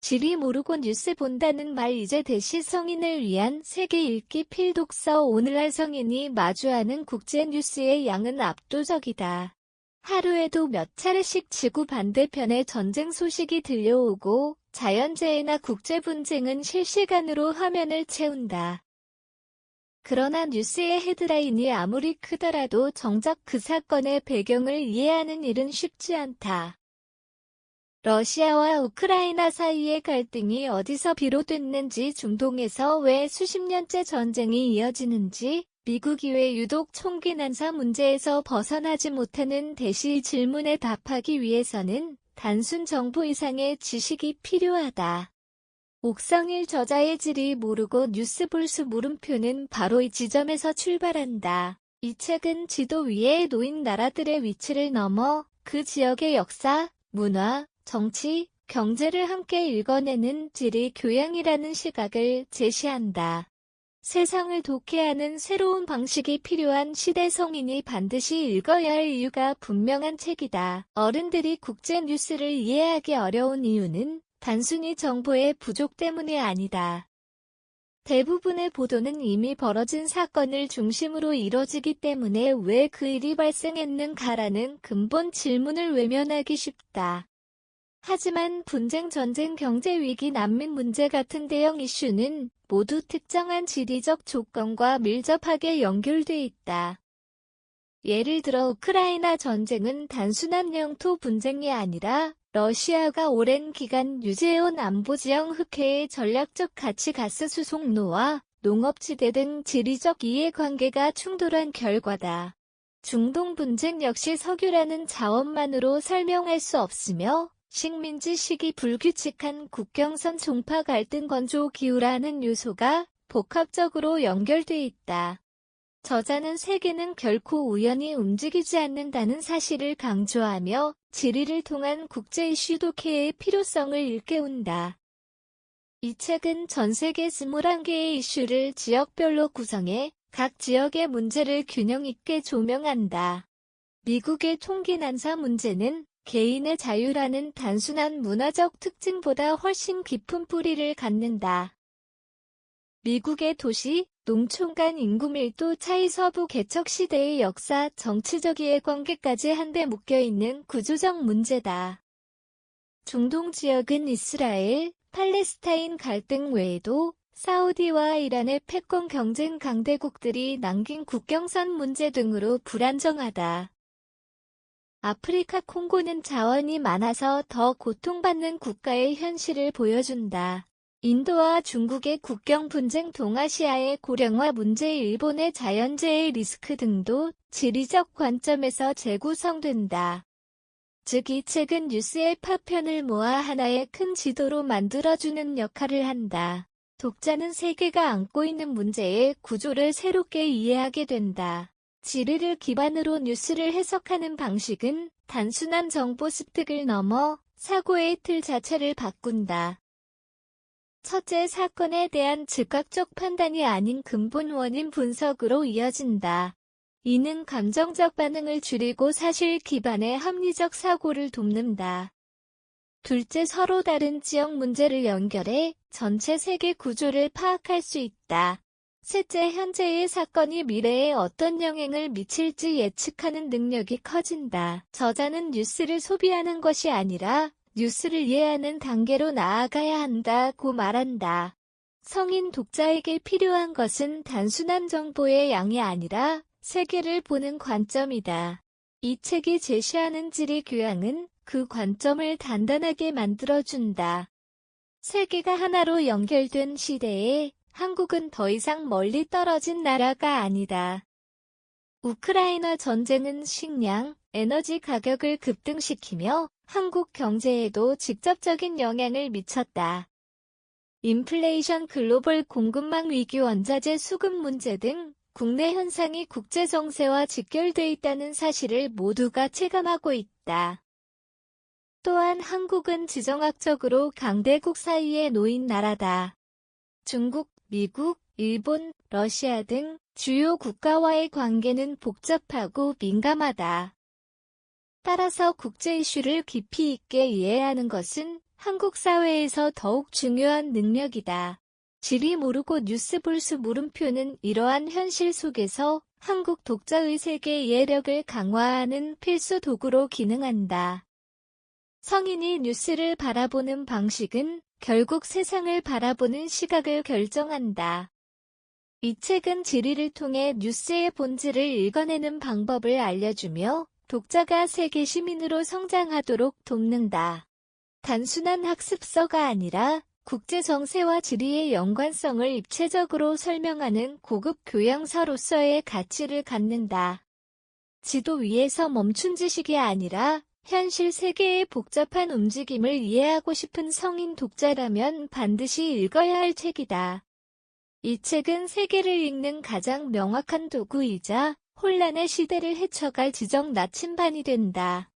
지리 모르고 뉴스 본다는 말 이제 대시 성인을 위한 세계 읽기 필독서 오늘날 성인이 마주하는 국제 뉴스의 양은 압도적이다. 하루에도 몇 차례씩 지구 반대편의 전쟁 소식이 들려오고 자연재해나 국제 분쟁은 실시간으로 화면을 채운다. 그러나 뉴스의 헤드라인이 아무리 크더라도 정작 그 사건의 배경을 이해하는 일은 쉽지 않다. 러시아와 우크라이나 사이의 갈등이 어디서 비롯됐는지, 중동에서 왜 수십 년째 전쟁이 이어지는지, 미국이 왜 유독 총기 난사 문제에서 벗어나지 못하는 대시 질문에 답하기 위해서는 단순 정보 이상의 지식이 필요하다. 옥성일 저자의 지리 모르고 뉴스 볼 수 물음표는 바로 이 지점에서 출발한다. 이 책은 지도 위에 놓인 나라들의 위치를 넘어 그 지역의 역사, 문화, 정치, 경제를 함께 읽어내는 지리 교양이라는 시각을 제시한다. 세상을 독해하는 새로운 방식이 필요한 시대 성인이 반드시 읽어야 할 이유가 분명한 책이다. 어른들이 국제 뉴스를 이해하기 어려운 이유는 단순히 정보의 부족 때문이 아니다. 대부분의 보도는 이미 벌어진 사건을 중심으로 이뤄지기 때문에 왜 그 일이 발생했는가라는 근본 질문을 외면하기 쉽다. 하지만 분쟁, 전쟁, 경제 위기, 난민 문제 같은 대형 이슈는 모두 특정한 지리적 조건과 밀접하게 연결돼 있다. 예를 들어 우크라이나 전쟁은 단순한 영토 분쟁이 아니라 러시아가 오랜 기간 유지해온 안보지형 흑해의 전략적 가치, 가스 수송로와 농업지대 등 지리적 이해관계가 충돌한 결과다. 중동 분쟁 역시 석유라는 자원만으로 설명할 수 없으며 식민지 시기 불규칙한 국경선 종파 갈등, 건조 기후라는 요소가 복합적으로 연결돼 있다. 저자는 세계는 결코 우연히 움직이지 않는다는 사실을 강조하며 지리를 통한 국제 이슈 독해의 필요성을 일깨운다. 이 책은 전 세계 21개의 이슈를 지역별로 구성해 각 지역의 문제를 균형 있게 조명한다. 미국의 총기 난사 문제는 개인의 자유라는 단순한 문화적 특징보다 훨씬 깊은 뿌리를 갖는다. 미국의 도시, 농촌 간 인구 밀도 차이, 서부 개척 시대의 역사, 정치적 이해관계까지 한데 묶여있는 구조적 문제다. 중동 지역은 이스라엘, 팔레스타인 갈등 외에도 사우디와 이란의 패권 경쟁, 강대국들이 남긴 국경선 문제 등으로 불안정하다. 아프리카 콩고는 자원이 많아서 더 고통받는 국가의 현실을 보여준다. 인도와 중국의 국경 분쟁, 동아시아의 고령화 문제, 일본의 자연재해 리스크 등도 지리적 관점에서 재구성된다. 즉 이 책은 뉴스의 파편을 모아 하나의 큰 지도로 만들어주는 역할을 한다. 독자는 세계가 안고 있는 문제의 구조를 새롭게 이해하게 된다. 지리를 기반으로 뉴스를 해석하는 방식은 단순한 정보 습득을 넘어 사고의 틀 자체를 바꾼다. 첫째, 사건에 대한 즉각적 판단이 아닌 근본 원인 분석으로 이어진다. 이는 감정적 반응을 줄이고 사실 기반의 합리적 사고를 돕는다. 둘째, 서로 다른 지역 문제를 연결해 전체 세계 구조를 파악할 수 있다. 셋째, 현재의 사건이 미래에 어떤 영향을 미칠지 예측하는 능력이 커진다. 저자는 뉴스를 소비하는 것이 아니라 뉴스를 이해하는 단계로 나아가야 한다고 말한다. 성인 독자에게 필요한 것은 단순한 정보의 양이 아니라 세계를 보는 관점이다. 이 책이 제시하는 지리 교양은 그 관점을 단단하게 만들어준다. 세계가 하나로 연결된 시대에 한국은 더 이상 멀리 떨어진 나라가 아니다. 우크라이나 전쟁은 식량, 에너지 가격을 급등시키며 한국 경제에도 직접적인 영향을 미쳤다. 인플레이션, 글로벌 공급망 위기, 원자재 수급 문제 등 국내 현상이 국제 정세와 직결돼 있다는 사실을 모두가 체감하고 있다. 또한 한국은 지정학적으로 강대국 사이에 놓인 나라다. 중국, 미국, 일본, 러시아 등 주요 국가와의 관계는 복잡하고 민감하다. 따라서 국제 이슈를 깊이 있게 이해하는 것은 한국 사회에서 더욱 중요한 능력이다. 지리 모르고 뉴스 볼 수 물음표는 이러한 현실 속에서 한국 독자의 세계 이해력을 강화하는 필수 도구로 기능한다. 성인이 뉴스를 바라보는 방식은 결국 세상을 바라보는 시각을 결정한다. 이 책은 지리를 통해 뉴스의 본질을 읽어내는 방법을 알려주며 독자가 세계 시민으로 성장하도록 돕는다. 단순한 학습서가 아니라 국제 정세와 지리의 연관성을 입체적으로 설명하는 고급 교양서로서의 가치를 갖는다. 지도 위에서 멈춘 지식이 아니라 현실 세계의 복잡한 움직임을 이해하고 싶은 성인 독자라면 반드시 읽어야 할 책이다. 이 책은 세계를 읽는 가장 명확한 도구이자 혼란의 시대를 헤쳐갈 지적 나침반이 된다.